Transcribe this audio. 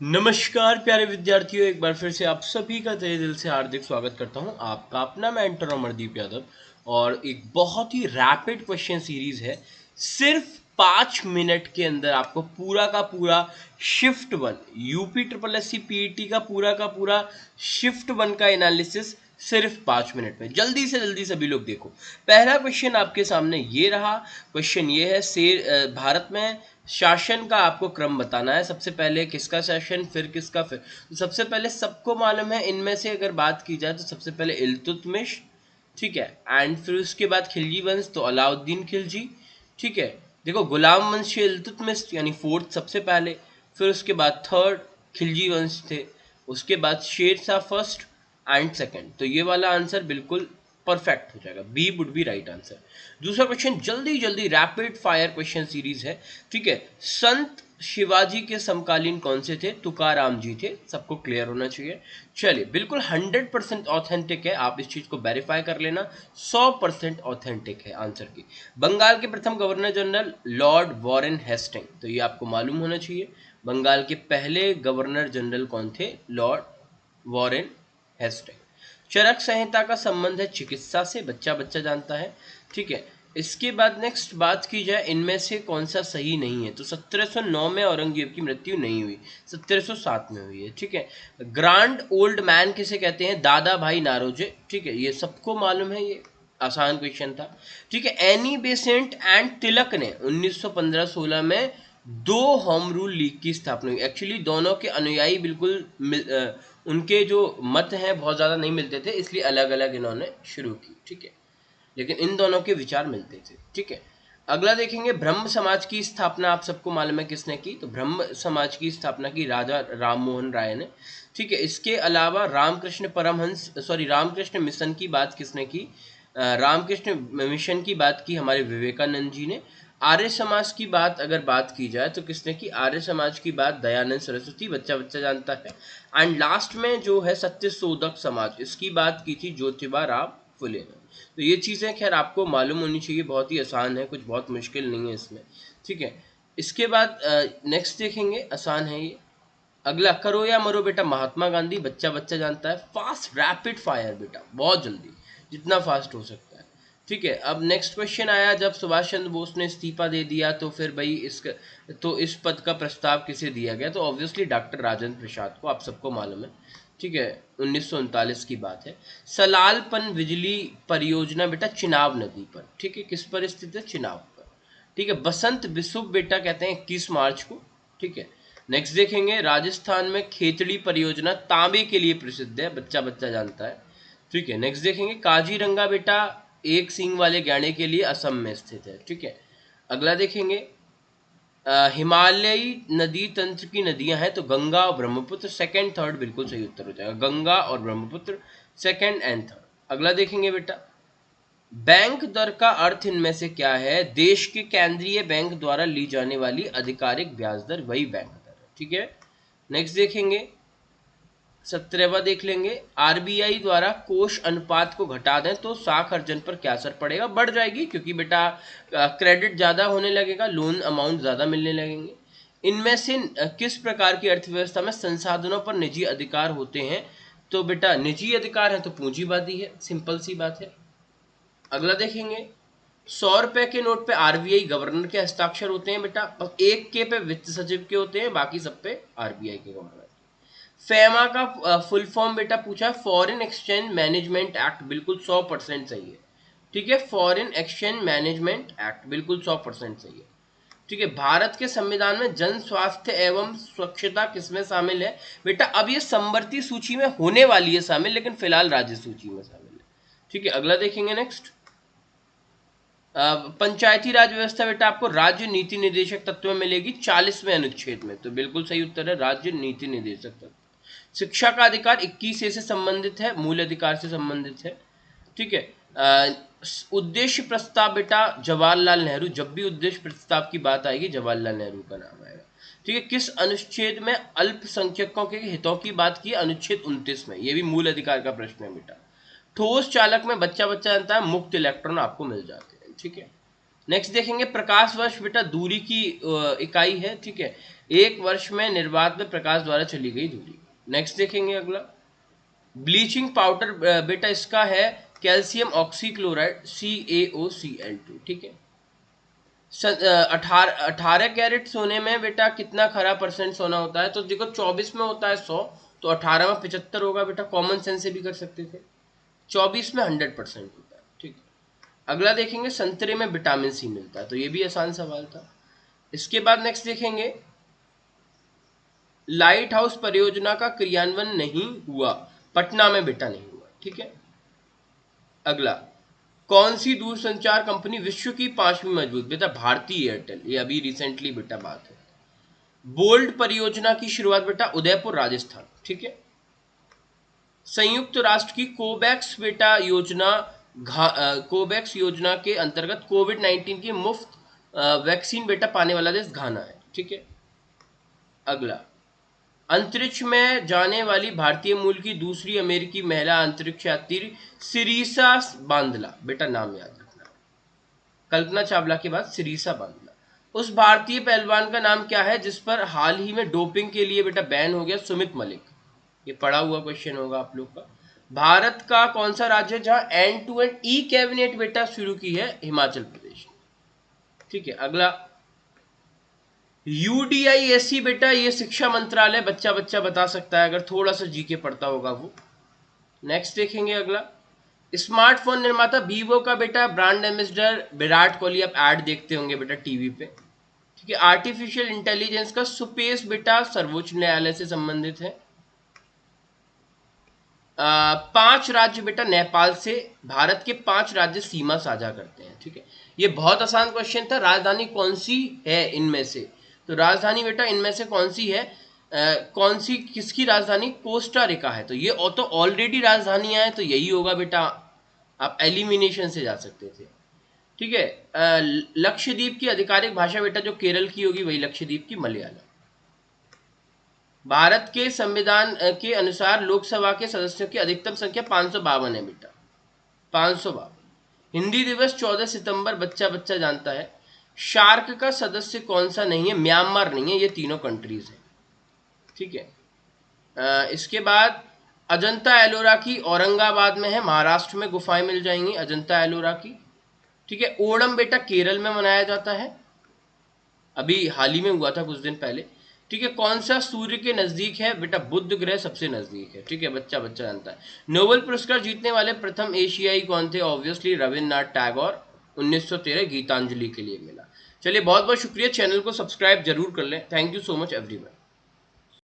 नमस्कार प्यारे विद्यार्थियों, एक बार फिर से आप सभी का तहे दिल से हार्दिक स्वागत करता हूं। आपका अपना मेंटर अमरदीप यादव और एक बहुत ही रैपिड क्वेश्चन सीरीज है। सिर्फ 5 मिनट के अंदर आपको पूरा का पूरा shift one UP triple S C PET का पूरा शिफ्ट वन का एनालिसिस सिर्फ 5 मिनट में। जल्दी से जल्दी सभी लोग देखो। पहला क्वेश्चन आपके सामने ये रहा। क्वेश्चन ये है, भारत में शासन का आपको क्रम बताना है। सबसे पहले किसका शासन, फिर किसका, फिर तो सबसे पहले सबको मालूम है इनमें से अगर बात की जाए तो सबसे पहले इल्तुतमिश, ठीक है, एंड फिर उसके बाद खिलजी वंश तो अलाउद्दीन खिलजी, ठीक है। देखो, गुलाम वंश इल्तुतमिश यानी फोर्थ सबसे पहले, फिर उसके बाद थर्ड खिलजी वंश थे, उसके बाद Sher Shah first and second. तो ये वाला आंसर बिल्कुल परफेक्ट हो जाएगा, B would be right answer. दूसरा क्वेश्चन जल्दी जल्दी रैपिड फायर क्वेश्चन सीरीज है, ठीक है। संत शिवाजी के समकालीन कौन से थे? तुकाराम जी थे। सबको क्लियर होना चाहिए। चलिए, बिल्कुल 100% ऑथेंटिक है, आप इस चीज को वेरीफाई कर लेना। 100% ऑथेंटिक है आंसर की। बंगाल के प्रथम governor general Lord Warren Hasting, तो ये आपको मालूम होना चाहिए। बंगाल के पहले गवर्नर जनरल कौन थे? Lord Warren Hastings. Charaka Samhita का संबंध है चिकित्सा से, बच्चा बच्चा जानता है, ठीक है। इसके बाद नेक्स्ट बात की जाए, इनमें से कौन सा सही नहीं है, तो 1709 में औरंगजेब की मृत्यु नहीं हुई, 1707 में हुई है, ठीक है। ग्रांड ओल्ड मैन किसे कहते हैं? दादा भाई नारोजे, ठीक है, ये सबको मालूम है, ये आसान क्वेश्चन था, ठीक है। एनी बेसेंट एंड तिलक ने 1915-16 में दो होम रूल लीग की स्थापना हुई। एक्चुअली दोनों के अनुयायी बिल्कुल उनके जो मत हैं बहुत ज़्यादा नहीं मिलते थे, इसलिए अलग अलग इन्होंने शुरू की, ठीक है, लेकिन इन दोनों के विचार मिलते थे, ठीक है। अगला देखेंगे, ब्रह्म समाज की स्थापना आप सबको मालूम है किसने की? तो ब्रह्म समाज की स्थापना की राजा राम मोहन राय ने, ठीक है। इसके अलावा रामकृष्ण मिशन की बात किसने की? रामकृष्ण मिशन की बात की हमारे विवेकानंद जी ने। आर्य समाज की बात अगर बात की जाए तो किसने की? आर्य समाज की बात दयानंद सरस्वती, बच्चा बच्चा जानता है। एंड लास्ट में जो है सत्यशोधक समाज, इसकी बात की थी ज्योतिबा राव फुले ने। तो ये चीज़ें खैर आपको मालूम होनी चाहिए, बहुत ही आसान है, कुछ बहुत मुश्किल नहीं है इसमें, ठीक है। इसके बाद नेक्स्ट देखेंगे, आसान है ये। अगला, करो या मरो बेटा, महात्मा गांधी, बच्चा बच्चा जानता है। फास्ट रैपिड फायर बेटा, बहुत जल्दी, जितना फास्ट हो सकता है, ठीक है। अब नेक्स्ट क्वेश्चन आया, जब सुभाष चंद्र बोस ने इस्तीफा दे दिया तो फिर भाई इस पद का प्रस्ताव किसे दिया गया? तो ऑब्वियसली डॉक्टर राजेंद्र प्रसाद को, आप सबको मालूम है, ठीक है। 1939 की बात है। सलाल पन बिजली परियोजना बेटा चिनाब नदी पर, ठीक है, किस पर स्थित है? चिनाब पर, ठीक है। बसंत बिसुब बेटा कहते हैं 21 मार्च को, ठीक है। नेक्स्ट देखेंगे, राजस्थान में खेतड़ी परियोजना तांबे के लिए प्रसिद्ध है, बच्चा बच्चा जानता है, ठीक है। नेक्स्ट देखेंगे, काजीरंगा बेटा एक सींग वाले गैंडे के लिए असम में स्थित है, ठीक है। अगला देखेंगे, हिमालयी नदी तंत्र की नदियां हैं तो गंगा और ब्रह्मपुत्र, सेकंड थर्ड बिल्कुल सही उत्तर हो जाएगा, गंगा और ब्रह्मपुत्र, सेकंड एंड थर्ड। अगला देखेंगे बेटा, बैंक दर का अर्थ इनमें से क्या है? देश के केंद्रीय बैंक द्वारा ली जाने वाली आधिकारिक ब्याज दर, वही बैंक दर है, ठीक है। नेक्स्ट देखेंगे, 17वां देख लेंगे, आरबीआई द्वारा कोष अनुपात को घटा दें तो साख अर्जन पर क्या असर पड़ेगा? बढ़ जाएगी, क्योंकि बेटा क्रेडिट ज़्यादा होने लगेगा, लोन अमाउंट ज़्यादा मिलने लगेंगे। इनमें से किस प्रकार की अर्थव्यवस्था में संसाधनों पर निजी अधिकार होते हैं? तो बेटा निजी अधिकार है तो पूंजीवादी है, सिंपल सी बात है। अगला देखेंगे, 100 रुपए के नोट पे आरबीआई गवर्नर के हस्ताक्षर होते हैं बेटा, बस एक के पे वित्त सचिव के होते हैं, बाकी सब पे आरबीआई के गवर्नर। फेमा का फुल फॉर्म बेटा पूछा, फॉरेन एक्सचेंज मैनेजमेंट एक्ट, बिल्कुल 100% सही है, ठीक है। फॉरेन एक्सचेंज मैनेजमेंट एक्ट बिल्कुल 100% सही है, ठीक है। भारत के संविधान में जन स्वास्थ्य एवं स्वच्छता किसमें शामिल है? बेटा अब ये संवर्ती सूची में होने वाली है शामिल, लेकिन फिलहाल राज्य सूची में शामिल है, ठीक है। अगला देखेंगे, नेक्स्ट, पंचायती राज व्यवस्था बेटा आपको राज्य नीति निर्देशक तत्व में मिलेगी 40वें अनुच्छेद में, तो बिल्कुल सही उत्तर है राज्य नीति निर्देशक तत्व। शिक्षा का अधिकार 21 से संबंधित है, मूल अधिकार से संबंधित है, ठीक है। उद्देश्य प्रस्ताव बेटा जवाहरलाल नेहरू, जब भी उद्देश्य प्रस्ताव की बात आएगी जवाहरलाल नेहरू का नाम आएगा, ठीक है। किस अनुच्छेद में अल्पसंख्यकों के हितों की बात की? अनुच्छेद 29 में, यह भी मूल अधिकार का प्रश्न है बेटा। ठोस चालक में बच्चा बच्चा जानता है, मुक्त इलेक्ट्रॉन आपको मिल जाते हैं, ठीक है। नेक्स्ट देखेंगे, प्रकाश वर्ष बेटा दूरी की इकाई है, ठीक है। एक वर्ष में निर्वात में प्रकाश द्वारा चली गई दूरी। नेक्स्ट देखेंगे अगला, ब्लीचिंग पाउडर बेटा इसका है कैल्शियम ऑक्सीक्लोराइड CaOCl2, ठीक है। 18 कैरेट सोने में बेटा कितना खरा परसेंट सोना होता है? तो देखो 24 में होता है 100, तो 18 में 75 होगा बेटा, कॉमन सेंस से भी कर सकते थे। 24 में 100% होता है, ठीक है। अगला देखेंगे, संतरे में विटामिन सी मिलता है, तो ये भी आसान सवाल था। इसके बाद नेक्स्ट देखेंगे, लाइट हाउस परियोजना का क्रियान्वयन नहीं हुआ, पटना में बेटा नहीं हुआ, ठीक है। अगला, कौन सी दूरसंचार कंपनी विश्व की 5वीं मजबूत? बेटा भारती एयरटेल, ये अभी रिसेंटली बेटा बात है। बोल्ड परियोजना की शुरुआत बेटा उदयपुर राजस्थान, ठीक है। संयुक्त राष्ट्र की कोवैक्स बेटा योजना, कोवैक्स योजना के अंतर्गत कोविड-19 की मुफ्त वैक्सीन बेटा पाने वाला देश घाना है, ठीक है। अगला, अंतरिक्ष में जाने वाली भारतीय मूल की दूसरी अमेरिकी महिला अंतरिक्ष यात्री सिरीसा बांदला, बेटा नाम याद रखना, कल्पना चावला के बाद सिरीसा बांदला। उस भारतीय पहलवान का नाम क्या है जिस पर हाल ही में डोपिंग के लिए बेटा बैन हो गया? सुमित मलिक। ये पढ़ा हुआ क्वेश्चन होगा आप लोग का। भारत का कौन सा राज्य जहां end to end e cabinet बेटा शुरू की है? हिमाचल प्रदेश, ठीक है। अगला, UDISC बेटा ये शिक्षा मंत्रालय, बच्चा बच्चा बता सकता है अगर थोड़ा सा जीके पढ़ता होगा वो। नेक्स्ट देखेंगे अगला, स्मार्टफोन निर्माता वीवो का बेटा ब्रांड एम्बेसडर विराट कोहली, आप ऐड देखते होंगे बेटा टीवी पे, ठीक है। आर्टिफिशियल इंटेलिजेंस का स्पेस बेटा सर्वोच्च न्यायालय से संबंधित है। 5 राज्य बेटा नेपाल से, भारत के 5 राज्य सीमा साझा करते हैं, ठीक है। ये बहुत आसान क्वेश्चन था, राजधानी कौन सी है इनमें से? तो राजधानी बेटा इनमें से कौन सी है? कौन सी, किसकी राजधानी? कोस्टा रिका है, तो ये तो ऑलरेडी राजधानियां हैं, तो यही होगा बेटा, आप एलिमिनेशन से जा सकते थे, ठीक है। लक्षद्वीप की आधिकारिक भाषा बेटा जो केरल की होगी वही लक्षद्वीप की मलयालम। भारत के संविधान के अनुसार लोकसभा के सदस्यों की अधिकतम संख्या 552 है बेटा, 552। हिंदी दिवस 14 सितंबर बच्चा बच्चा जानता है। शार्क का सदस्य कौन सा नहीं है? म्यांमार नहीं है, ये तीनों कंट्रीज हैं, ठीक है। इसके बाद अजंता एलोरा की औरंगाबाद में है, महाराष्ट्र में गुफाएं मिल जाएंगी अजंता एलोरा की, ठीक है। ओणम बेटा केरल में मनाया जाता है, अभी हाल ही में हुआ था कुछ दिन पहले, ठीक है। कौन सा सूर्य के नजदीक है? बेटा बुध ग्रह सबसे नजदीक है, ठीक है, बच्चा बच्चा जानता है। नोबेल पुरस्कार जीतने वाले प्रथम एशियाई कौन थे? ऑब्वियसली रविन्द्रनाथ टैगोर, 1913 गीतांजलि के लिए मिला। चलिए बहुत बहुत शुक्रिया, चैनल को सब्सक्राइब जरूर कर लें। Thank you so much everyone.